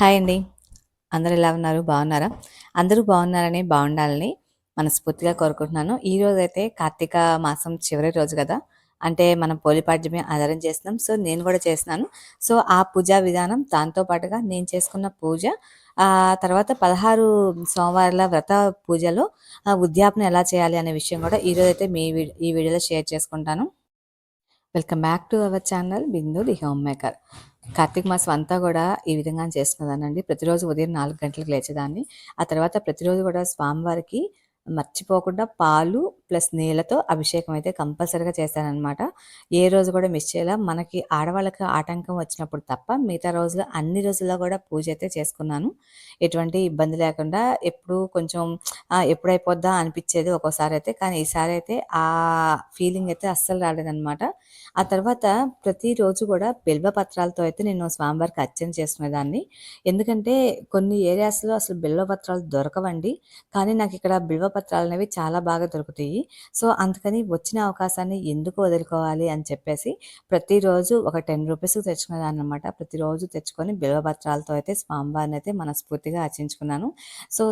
Hi అండి. అందరూ ఎలా ఉన్నారు? బాగున్నారా? అందరూ బాగున్నారని, బాగుండాలని మనస్ఫూర్తిగా కోరుకుంటున్నాను. ఈరోజైతే కార్తీక మాసం చివరి రోజు గదా! అంటే మనం పోలిపాడ్యమి ఆధారం చేస్తున్నాం. సో, నేను గూడా చేస్తున్నాను. సో, ఆ పూజా విధానం దాంతో పాటుగా నేను చేసుకున్న పూజ తర్వాత 16 సోమవారాల వ్రత పూజలో ఉద్యాపన ఎలా చేయాలి అనే విషయం గూడా ఈరోజైతే ఈ వీడియోలో షేర్ చేసుకుంటాను. Welcome back to our channel Bindu the home maker. Karthika మాసం అంతా కూడా ఈ విధంగా చేసుకునేదానండి. ప్రతిరోజు ఉదయం 4 గంటలకు లేచేదాన్ని. ఆ తర్వాత ప్రతిరోజు కూడా స్వామివారికి మర్చిపోకుండా పాలు ప్లస్ నీళ్ళతో అభిషేకం అయితే కంపల్సరీగా చేశాననమాట. ఏ రోజు కూడా మిస్ చేయలా. మనకి ఆడవాళ్ళకి ఆటంకం వచ్చినప్పుడు తప్ప మిగతా రోజులు అన్ని రోజుల్లో కూడా పూజ అయితే చేసుకున్నాను. ఎటువంటి ఇబ్బంది లేకుండా ఎప్పుడు కొంచెం ఎప్పుడైపోద్దా అనిపించేది ఒక్కోసారి అయితే. కానీ ఈసారి అయితే ఆ ఫీలింగ్ అయితే అస్సలు రాలేదనమాట. ఆ తర్వాత ప్రతిరోజు కూడా బిల్వ పత్రాలతో అయితే నేను స్వామివారికి అర్చన చేసుకునేదాన్ని. ఎందుకంటే కొన్ని ఏరియాస్‌లో అసలు బిల్వ పత్రాలు దొరకవండి. కానీ నాకిక్కడ బిల్వ పత్రాలనేవి చాలా బాగా దొరుకుతాయి. సో, అందుకని వచ్చిన అవకాశాన్ని ఎందుకు వదులుకోవాలి అని చెప్పేసి ప్రతిరోజు ఒక రూ. 10 తెచ్చుకునేదాన్ననమాట. ప్రతిరోజు తెచ్చుకొని బిల్వ పత్రాలతో అయితే స్వామివారినైతే మనస్ఫూర్తిగా అర్చించుకున్నాను. సో,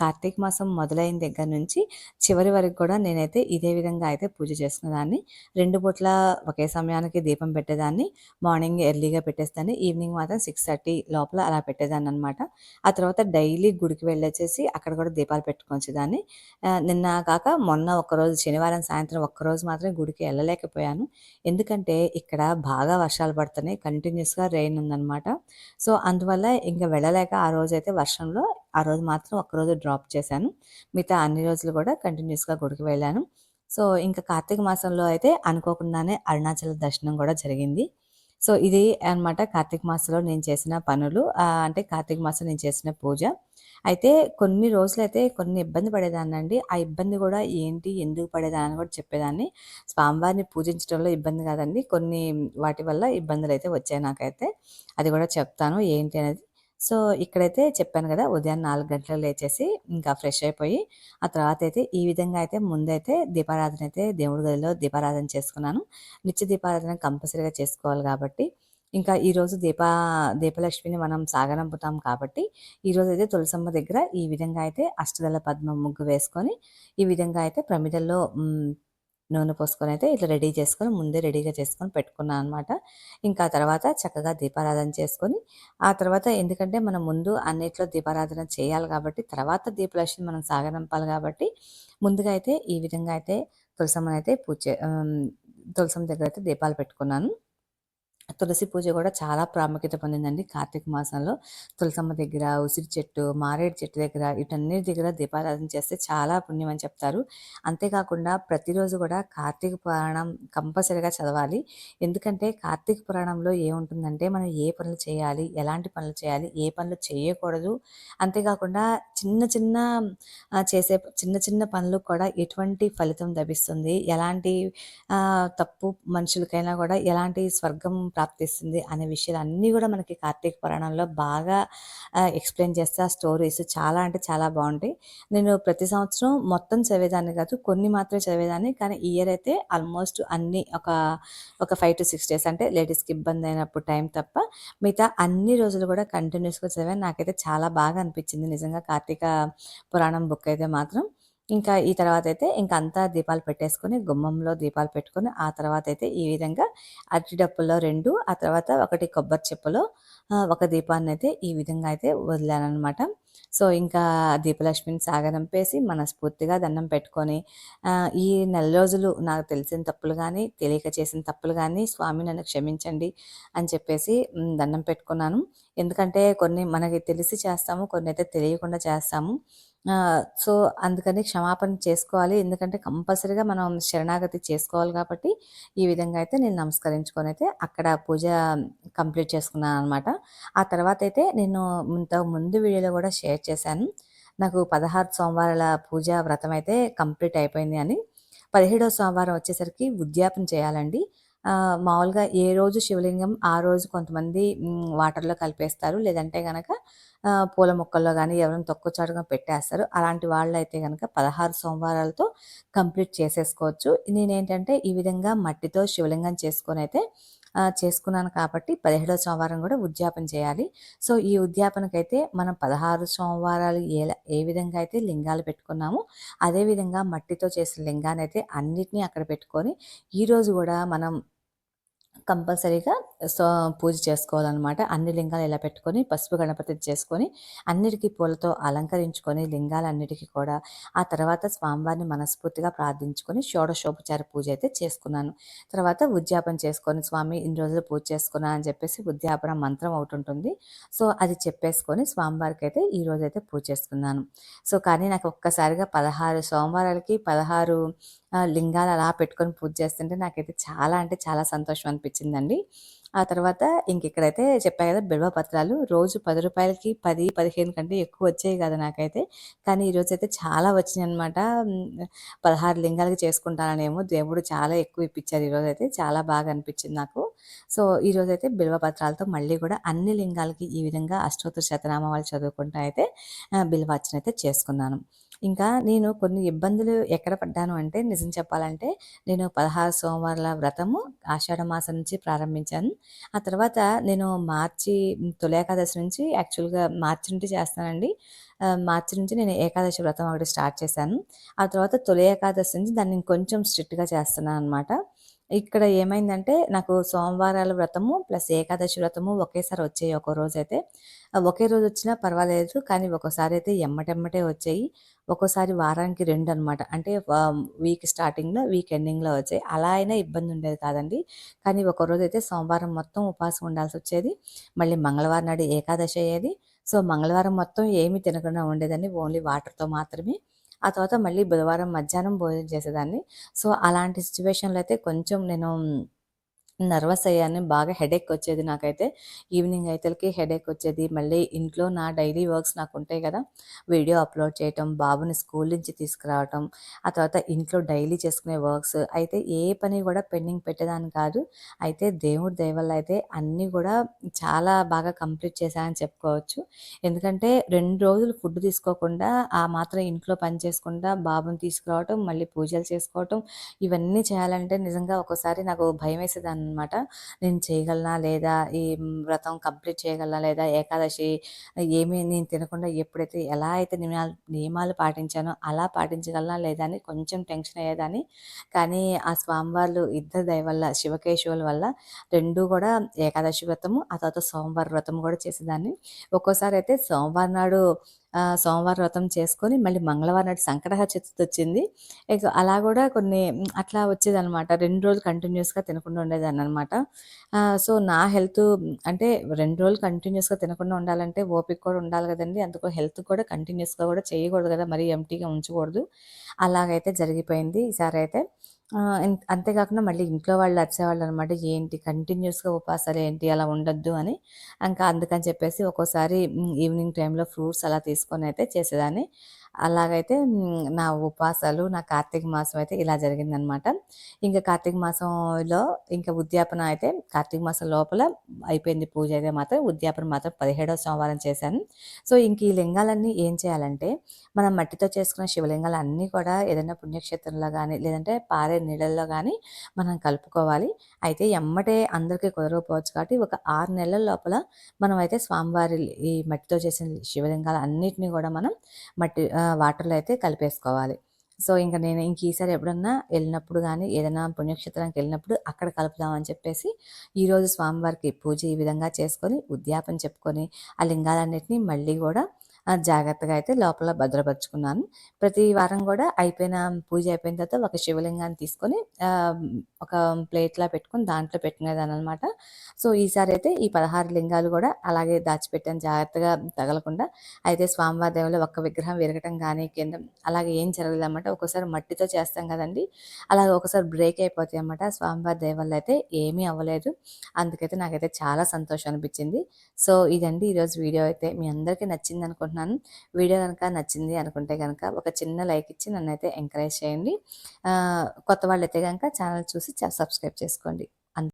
కార్తీక మాసం మొదలైన దగ్గర నుంచి చివరి వరకు కూడా నేనైతే ఇదే విధంగా అయితే పూజ చేసుకునేదాన్ని. 2 పూట్ల ఒకే సమయానికి దీపం పెట్టేదాన్ని. మార్నింగ్ ఎర్లీగా పెట్టేస్తాను. ఈవినింగ్ మాత్రం 6:30 లోపల అలా పెట్టేదాన్ననమాట. ఆ తర్వాత డైలీ గుడికి వెళ్ళొచ్చేసి అక్కడ కూడా దీపాలు పెట్టుకొనొచ్చేదాన్ని. నిన్న కాక మొన్న ఒక్కరోజు శనివారం సాయంత్రం ఒక్కరోజు మాత్రమే గుడికి ఎళ్ళలేకపోయాను. ఎందుకంటే ఇక్కడ బాగా వర్షాలు పడుతున్నాయి. కంటిన్యూస్‌గా రెయిన్ ఉందనమాట. సో, అందువల్ల ఇంక వెళ్ళలేక ఆ రోజైతే వర్షంలో ఆ రోజు మాత్రం ఒక్కరోజు డ్రాప్ చేశాను. మిగతా అన్ని రోజులు కూడా కంటిన్యూస్‌గా గుడికి వెళ్ళాను. సో, ఇంక కార్తీక మాసంలో అయితే అనుకోకుండానే అరుణాచల దర్శనం కూడా జరిగింది. సో, ఇది అనమాట కార్తీక మాసంలో నేను చేసిన పనులు. అంటే కార్తీక మాసం నేను చేసిన పూజ. అయితే కొన్ని రోజులైతే కొన్ని ఇబ్బంది పడేదాన్నండి. ఆ ఇబ్బంది కూడా ఏంటి, ఎందుకు పడేదాన్ని కూడా చెప్పేదాన్ని. స్వామివారిని పూజించడంలో ఇబ్బంది కాదండి. కొన్ని వాటి వల్ల ఇబ్బందులైతే వచ్చాయి నాకైతే. అది కూడా చెప్తాను ఏంటి అనేది. సో, ఇక్కడైతే చెప్పాను కదా! ఉదయం 4 గంటలకు లేచేసి ఇంకా ఫ్రెష్ అయిపోయి ఆ తర్వాతయితే ఈ విధంగా అయితే ముందైతే దీపారాధన అయితే దేవుడి గదిలో దీపారాధన చేసుకున్నాను. నిత్య దీపారాధన కంపల్సరీగా చేసుకోవాలి కాబట్టి, ఇంకా ఈరోజు దీపలక్ష్మిని మనం సాగనంపుతాం కాబట్టి, ఈరోజైతే తులసమ్మ దగ్గర ఈ విధంగా అయితే అష్టదళ పద్మం ముగ్గు వేసుకొని, ఈ విధంగా అయితే ప్రమిదల్లో నూనె పోసుకొని అయితే ఇట్లా రెడీ చేసుకొని ముందే రెడీగా చేసుకొని పెట్టుకున్నాను అనమాట. ఇంకా తర్వాత చక్కగా దీపారాధన చేసుకొని, ఆ తర్వాత ఎందుకంటే మనం ముందు అన్నిట్లో దీపారాధన చేయాలి కాబట్టి, తర్వాత దీపలక్ష్మిని మనం సాగనంపాలి కాబట్టి, ముందుగా అయితే ఈ విధంగా అయితే తులసమ్మనైతే తులసమ్మ దగ్గర అయితే దీపాలు పెట్టుకున్నాను. తులసి పూజ కూడా చాలా ప్రాముఖ్యత పొందిందండి కార్తీక మాసంలో. తులసమ్మ దగ్గర, ఉసిరి చెట్టు, మారేడు చెట్టు దగ్గర వీటన్నిటి దగ్గర దీపారాధన చేస్తే చాలా పుణ్యం అని చెప్తారు. అంతేకాకుండా ప్రతిరోజు కూడా కార్తీక పురాణం కంపల్సరీగా చదవాలి. ఎందుకంటే కార్తీక పురాణంలో ఏముంటుందంటే మనం ఏ పనులు చేయాలి, ఎలాంటి పనులు చేయాలి, ఏ పనులు చేయకూడదు. అంతేకాకుండా చిన్న చిన్న చేసే చిన్న చిన్న పనులు కూడా ఎటువంటి ఫలితం లభిస్తుంది, ఎలాంటి తప్పు మనుషులకైనా కూడా ఎలాంటి స్వర్గం ప్రాప్తిస్తుంది అనే విషయాలన్నీ కూడా మనకి కార్తీక పురాణంలో బాగా ఎక్స్ప్లెయిన్ చేస్తే ఆ స్టోరీస్ చాలా అంటే చాలా బాగుంటాయి. నేను ప్రతి సంవత్సరం మొత్తం చదివేదాన్ని కాదు, కొన్ని మాత్రమే చదివేదాన్ని. కానీ ఈ ఇయర్ అయితే ఆల్మోస్ట్ అన్ని ఒక 5-6 డేస్ అంటే లేడీస్కి ఇబ్బంది అయినప్పుడు టైం తప్ప మిగతా అన్ని రోజులు కూడా కంటిన్యూస్గా చదివాను. నాకైతే చాలా బాగా అనిపించింది నిజంగా కార్తీక పురాణం బుక్ అయితే మాత్రం. ఇంకా ఈ తర్వాతయితే అంతా దీపాలు పెట్టేసుకొని, గుమ్మంలో దీపాలు పెట్టుకొని, ఆ తర్వాతయితే ఈ విధంగా అరటి డప్పుల్లో 2 ఆ తర్వాత ఒకటి కొబ్బరి చిప్పలో ఒక దీపాన్నయితే ఈ విధంగా అయితే వదిలాననమాట. సో, ఇంకా దీపలక్ష్మిని సాగనంపేసి మనస్ఫూర్తిగా దండం పెట్టుకొని, ఈ నెల రోజులు నాకు తెలిసిన తప్పులు గానీ, తెలియక చేసిన తప్పులు గానీ, స్వామి నన్ను క్షమించండి అని చెప్పేసి దండం పెట్టుకున్నాను. ఎందుకంటే కొన్ని మనకి తెలిసి చేస్తాము, కొన్నైతే తెలియకుండా చేస్తాము. సో, అందుకని క్షమాపణ చేసుకోవాలి. ఎందుకంటే కంపల్సరీగా మనం శరణాగతి చేసుకోవాలి కాబట్టి, ఈ విధంగా అయితే నేను నమస్కరించుకొనైతే అక్కడ పూజ కంప్లీట్ చేసుకున్నాననమాట. ఆ తర్వాతయితే నేను ఇంతకు ముందు వీడియోలో కూడా షేర్ చేశాను. నాకు 16 సోమవారాల పూజా వ్రతం అయితే కంప్లీట్ అయిపోయింది అని. 17వ సోమవారం వచ్చేసరికి ఉద్యాపన చేయాలండి. మామూలుగా ఏ రోజు శివలింగం ఆ రోజు కొంతమంది వాటర్‌లో కలిపేస్తారు. లేదంటే గనక పూల మొక్కల్లో గానీ ఎవరైనా తక్కువ చాటుగా పెట్టేస్తారు. అలాంటి వాళ్ళైతే గనక 16 సోమవారాలతో కంప్లీట్ చేసేసుకోవచ్చు. నేనేంటంటే ఈ విధంగా మట్టితో శివలింగం చేసుకొనైతే చేసుకున్నాను కాబట్టి 17వ సోమవారం కూడా ఉద్యాపన చేయాలి. సో, ఈ ఉద్యాపనకైతే మనం 16 సోమవారాలు ఏ విధంగా అయితే లింగాలు పెట్టుకున్నామో, అదే విధంగా మట్టితో చేసిన లింగాన్నయితే అన్నిటిని అక్కడ పెట్టుకొని, ఈరోజు కూడా మనం కంపల్సరీగా సో పూజ చేసుకోవాలనమాట. అన్ని లింగాలు ఇలా పెట్టుకొని, పసుపు గణపతిని చేసుకొని, అన్నిటికి పూలతో అలంకరించుకొని లింగాలన్నిటికి కూడా, ఆ తర్వాత స్వామివారిని మనస్ఫూర్తిగా ప్రార్థించుకొని, షోడశోపచార పూజ అయితే చేసుకున్నాను. తర్వాత ఉద్యాపన చేసుకొని, స్వామి ఇన్ని రోజులు పూజ చేసుకున్నా అని చెప్పేసి ఉద్యాపన మంత్రం ఒకటి ఉంటుంది. సో, అది చెప్పేసుకొని స్వామివారికి అయితే ఈరోజైతే పూజ చేసుకున్నాను. సో, కానీ నాకు ఒక్కసారిగా 16 సోమవారాలకి 16 లింగాలు అలా పెట్టుకొని పూజ చేస్తుంటే నాకైతే చాలా అంటే చాలా సంతోషం అనిపించిందండి. ఆ తర్వాత ఇక్కడైతే చెప్పా కదా బిల్వ పత్రాలు రోజు రూ. 10కి 10, 15 కంటే ఎక్కువ వచ్చేవి కాదు నాకైతే. కానీ ఈరోజైతే చాలా వచ్చినాయన్నమాట. 16 లింగాలకి చేసుకుంటాననేమో దేవుడు చాలా ఎక్కువ ఇప్పించారు ఈరోజైతే. చాలా బాగా అనిపించింది నాకు. సో, ఈరోజైతే బిల్వ పత్రాలతో మళ్ళీ కూడా అన్ని లింగాలకి ఈ విధంగా అష్టోత్తర శతనామాలు చదువుకుంటూ అయితే బిల్వార్చన అయితే చేసుకున్నాను. ఇంకా నేను కొన్ని ఇబ్బందులు ఎక్కడ పడ్డాను అంటే నిజం చెప్పాలంటే, నేను 16 సోమవారాల వ్రతము ఆషాఢ మాసం నుంచి ప్రారంభించాను. ఆ తర్వాత నేను తొలి ఏకాదశి నుంచి యాక్చువల్‌గా మార్చి నుండి చేస్తానండి. మార్చి నుంచి నేను ఏకాదశి వ్రతం ఒకటి స్టార్ట్ చేశాను. ఆ తర్వాత తొలి ఏకాదశి నుంచి దాన్ని ఇంకొంచెం స్ట్రిక్ట్‌గా చేస్తున్నాననమాట. ఇక్కడ ఏమైందంటే నాకు సోమవారాల వ్రతము ప్లస్ ఏకాదశి వ్రతము ఒకేసారి వచ్చాయి ఒక్కో రోజైతే. ఒకే రోజు వచ్చినా పర్వాలేదు. కానీ ఒక్కోసారి అయితే ఎమ్మటెమ్మటే వచ్చాయి. ఒక్కోసారి వారానికి 2 అనమాట. అంటే వీక్ స్టార్టింగ్‌లో, వీక్ ఎండింగ్‌లో వచ్చాయి. అలా అయినా ఇబ్బంది ఉండేది కాదండి. కానీ ఒకరోజైతే సోమవారం మొత్తం ఉపవాసం ఉండాల్సొచ్చేది. మళ్ళీ మంగళవారం నాడు ఏకాదశి అయ్యేది. సో, మంగళవారం మొత్తం ఏమీ తినకుండా ఉండేదాన్ని. ఓన్లీ వాటర్‌తో మాత్రమే. ఆ తర్వాత మళ్ళీ బుధవారం మధ్యాహ్నం భోజనం చేసేదాన్ని. సో, అలాంటి సిట్యుయేషన్‌లో అయితే కొంచెం నేను నర్వస్ అయ్యాను. బాగా హెడేక్ వచ్చేది నాకైతే. ఈవినింగ్ అయితలకి హెడేక్ వచ్చేది. మళ్ళీ ఇంట్లో నా డైలీ వర్క్స్ నాకుంటాయి కదా! వీడియో అప్‌లోడ్ చేయటం, బాబుని స్కూల్ నుంచి తీసుకురావటం, ఆ తర్వాత ఇంట్లో డైలీ చేసుకునే వర్క్స్ అయితే ఏ పని కూడా పెండింగ్ పెట్టేదాన్ని కాదు. అయితే దేవుడి దయ వల్ల అయితే అన్నీ కూడా చాలా బాగా కంప్లీట్ చేశానని చెప్పుకోవచ్చు. ఎందుకంటే 2 రోజులు ఫుడ్ తీసుకోకుండా, ఆ మాత్రం ఇంట్లో పని చేసుకుంటా బాబుని తీసుకురావటం, మళ్ళీ పూజలు చేసుకోవటం, ఇవన్నీ చేయాలంటే నిజంగా ఒక్కోసారి నాకు భయమేసేదనమాట. నేను చేయగలనా లేదా? ఈ వ్రతం కంప్లీట్ చేయగలనా లేదా? ఏకాదశి ఏమీ నేను తినకుండా ఎప్పుడైతే ఎలా అయితే నియమాలు పాటించానో అలా పాటించగలనా లేదా అని కొంచెం టెన్షన్ అయ్యేదాన్ని. కానీ ఆ స్వామివార్లు ఇద్దరి దయ వల్ల శివకేశవుల వల్ల 2 కూడా ఏకాదశి వ్రతము, ఆ తర్వాత సోమవారం వ్రతం కూడా చేసేదాన్ని. ఒక్కోసారి అయితే సోమవారం వ్రతం చేసుకొని మళ్ళీ మంగళవారం నాడు సంకటహర చతుర్థి వచ్చింది. ఇక అలా కూడా కొన్ని అట్లా వచ్చేదనమాట. 2 రోజులు కంటిన్యూయస్‌గా తినకుండా ఉండేదాన్ననమాట. సో, నా హెల్త్ అంటే 2 రోజులు కంటిన్యూయస్‌గా తినకుండా ఉండాలంటే ఓపిక కూడా ఉండాలి కదండీ! అందుకు హెల్త్ కూడా కంటిన్యూయస్‌గా కూడా చేయకూడదు కదా! మరీ ఎంప్టీగా ఉంచకూడదు. అలాగైతే జరిగిపోయింది ఈసారైతే. అంతే కాకుండా మళ్ళీ ఇంట్లో వాళ్ళు అరిసేవాళ్ళనమాట. "ఏంటి కంటిన్యూయస్‌గా ఉపవాసాలేంటి అలా ఉండొద్దు" అని. ఇంకా అందుకని చెప్పేసి ఒక్కోసారి ఈవినింగ్ టైంలో ఫ్రూట్స్ అలా తీసుకొనైతే చేసేదాన్ని. అలాగైతే నా ఉపవాసాలు, నా కార్తీక మాసం అయితే ఇలా జరిగిందనమాట. ఇంక కార్తీక మాసంలో ఉద్యాపన అయితే కార్తీక మాసం లోపల అయిపోయింది పూజ అయితే మాత్రం. ఉద్యాపన మాత్రం 17వ సోమవారం చేశాను. సో, ఈ లింగాలన్నీ ఏం చేయాలంటే, మనం మట్టితో చేసుకున్న శివలింగాలు అన్నీ కూడా ఏదైనా పుణ్యక్షేత్రంలో గానీ, లేదంటే పారే నీళ్ళల్లో గానీ మనం కలుపుకోవాలి. అయితే ఎమ్మటే అందరికీ కుదరకపోవచ్చు కాబట్టి, ఒక 6 నెలల లోపల మనమైతే స్వామివారి ఈ మట్టితో చేసిన శివలింగాలు అన్నిటిని కూడా మనం వాటర్‌లో అయితే కలిపేసుకోవాలి. సో, నేను ఈసారి ఎప్పుడన్నా ఎళ్ళినప్పుడు గానీ, ఏదైనా పుణ్యక్షేత్రానికి ఎళ్ళినప్పుడు అక్కడ కలుపుదాం అని చెప్పేసి, ఈరోజు స్వామివారికి పూజ ఈ విధంగా చేసుకొని, ఉద్యాపన చెప్పుకొని, ఆ లింగాలన్నిటిని మళ్ళీ గూడా జాగ్రత్తగా అయితే లోపల భద్రపరుచుకున్నాను. ప్రతి వారం గూడా పూజ అయిపోయిన తర్వాత ఒక శివలింగాన్ని తీసుకొని ఒక ప్లేట్‌లా పెట్టుకొని దాంట్లో పెట్టుకునేదాన్ననమాట. సో, ఈసారైతే ఈ 16 లింగాలు గూడా అలాగే దాచిపెట్టాను జాగ్రత్తగా తగలకుండా. అయితే స్వామివారి దయ వల్ల ఒక్క విగ్రహం విరగటం గానీ, కింద అలాగే ఏం జరగలేదనమాట. ఒక్కోసారి మట్టితో చేస్తాం గదండీ! అలాగే ఒక్కోసారి బ్రేక్ అయిపోతాయనమాట. స్వామివారి దయ వల్ల అయితే ఏమీ అవ్వలేదు. అందుకైతే నాకైతే చాలా సంతోషం అనిపిచ్చింది. సో, ఇదండి ఈరోజు వీడియో అయితే. మీ అందరికీ నచ్చిందనుకుంటున్నాను. వీడియో గనక నచ్చింది అనుకుంటే గనక ఒక చిన్న లైక్ ఇచ్చి నన్నైతే ఎంకరేజ్ చేయండి. కొత్త వాళ్ళైతే గనక ఛానల్ చూసి సబ్స్క్రైబ్ చేసుకోండి.